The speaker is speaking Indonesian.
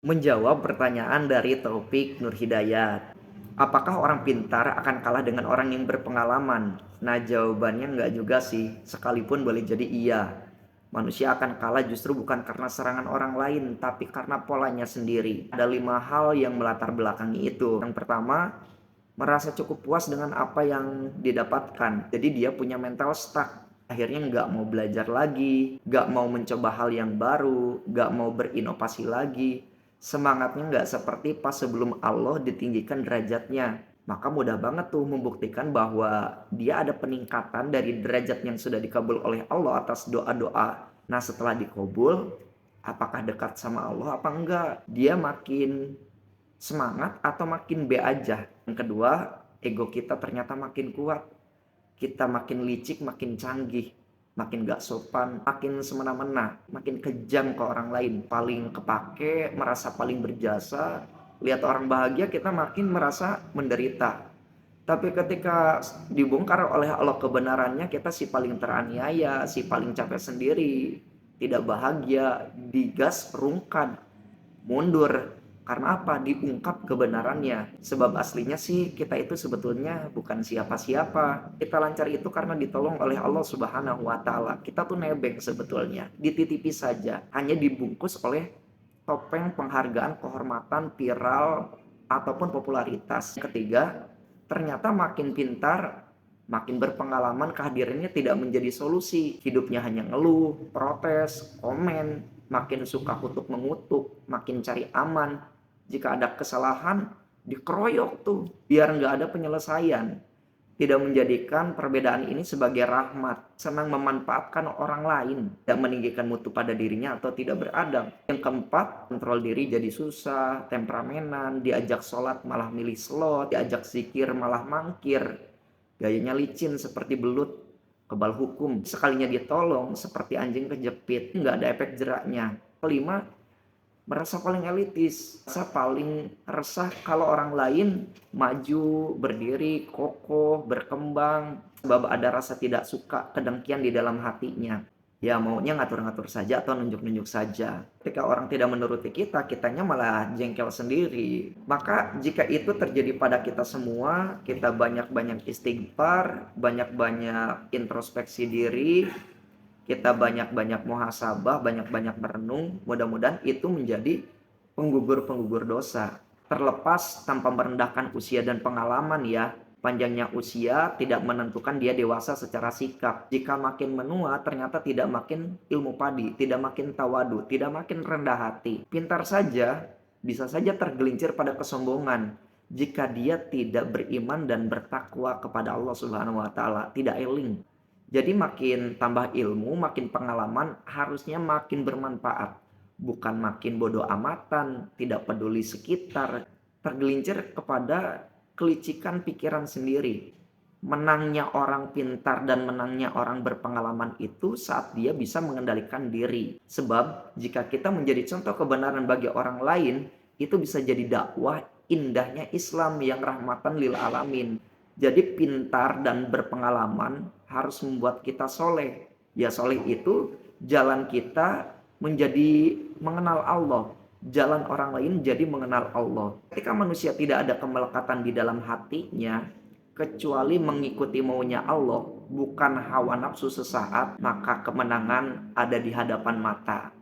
Menjawab pertanyaan dari Taufik Nur Hidayat. Apakah orang pintar akan kalah dengan orang yang berpengalaman? Nah, jawabannya enggak juga sih, sekalipun boleh jadi iya. Manusia akan kalah justru bukan karena serangan orang lain, tapi karena polanya sendiri. Ada 5 hal yang melatar belakangi itu. Yang pertama, merasa cukup puas dengan apa yang didapatkan. Jadi dia punya mental stuck. Akhirnya nggak mau belajar lagi, nggak mau mencoba hal yang baru, nggak mau berinovasi lagi. Semangatnya nggak seperti pas sebelum Allah ditinggikan derajatnya. Maka mudah banget tuh membuktikan bahwa dia ada peningkatan dari derajat yang sudah dikabul oleh Allah atas doa-doa. Nah, setelah dikabul, apakah dekat sama Allah apa enggak? Dia makin semangat atau makin B aja? Yang kedua, ego kita ternyata makin kuat. Kita makin licik, makin canggih, makin gak sopan, makin semena-mena, makin kejam ke orang lain, paling kepake, merasa paling berjasa. Lihat orang bahagia, kita makin merasa menderita. Tapi ketika dibongkar oleh Allah kebenarannya, kita si paling teraniaya, si paling capek sendiri, tidak bahagia, digas, rungkan, mundur. Karena apa? Diungkap kebenarannya. Sebab aslinya sih kita itu sebetulnya bukan siapa-siapa. Kita lancar itu karena ditolong oleh Allah Subhanahu wa taala. Kita tuh nebeng sebetulnya, dititipi saja, hanya dibungkus oleh topeng penghargaan, kehormatan, viral ataupun popularitas. Ketiga, ternyata makin pintar, makin berpengalaman, kehadirannya tidak menjadi solusi. Hidupnya hanya ngeluh, protes, komen, makin suka kutuk mengutuk, makin cari aman. Jika ada kesalahan, dikeroyok tuh, biar nggak ada penyelesaian. Tidak menjadikan perbedaan ini sebagai rahmat, senang memanfaatkan orang lain, tidak meninggikan mutu pada dirinya atau tidak beradab. Yang keempat, kontrol diri jadi susah, temperamenan, diajak sholat malah milih slot, diajak zikir malah mangkir, gayanya licin seperti belut kebal hukum, sekalinya ditolong seperti anjing kejepit, nggak ada efek jeraknya. Kelima, merasa paling elitis, merasa paling resah kalau orang lain maju, berdiri, kokoh, berkembang, sebab ada rasa tidak suka, kedengkian di dalam hatinya. Ya maunya ngatur-ngatur saja atau nunjuk-nunjuk saja. Ketika orang tidak menuruti kita, kitanya malah jengkel sendiri. Maka jika itu terjadi pada kita semua, kita banyak-banyak istighfar, banyak-banyak introspeksi diri, kita banyak-banyak muhasabah, banyak-banyak merenung, mudah-mudahan itu menjadi penggugur-penggugur dosa. Terlepas tanpa merendahkan usia dan pengalaman ya, panjangnya usia tidak menentukan dia dewasa secara sikap. Jika makin menua, ternyata tidak makin ilmu padi, tidak makin tawadu, tidak makin rendah hati. Pintar saja, bisa saja tergelincir pada kesombongan jika dia tidak beriman dan bertakwa kepada Allah Subhanahu wa taala, tidak eling. Jadi makin tambah ilmu, makin pengalaman, harusnya makin bermanfaat. Bukan makin bodoh amatan, tidak peduli sekitar, tergelincir kepada kelicikan pikiran sendiri. Menangnya orang pintar dan menangnya orang berpengalaman itu saat dia bisa mengendalikan diri. Sebab jika kita menjadi contoh kebenaran bagi orang lain, itu bisa jadi dakwah indahnya Islam yang rahmatan lil alamin. Jadi pintar dan berpengalaman harus membuat kita soleh. Ya soleh itu jalan kita menjadi mengenal Allah. Jalan orang lain jadi mengenal Allah. Ketika manusia tidak ada kemelekatan di dalam hatinya, kecuali mengikuti maunya Allah, bukan hawa nafsu sesaat, maka kemenangan ada di hadapan mata.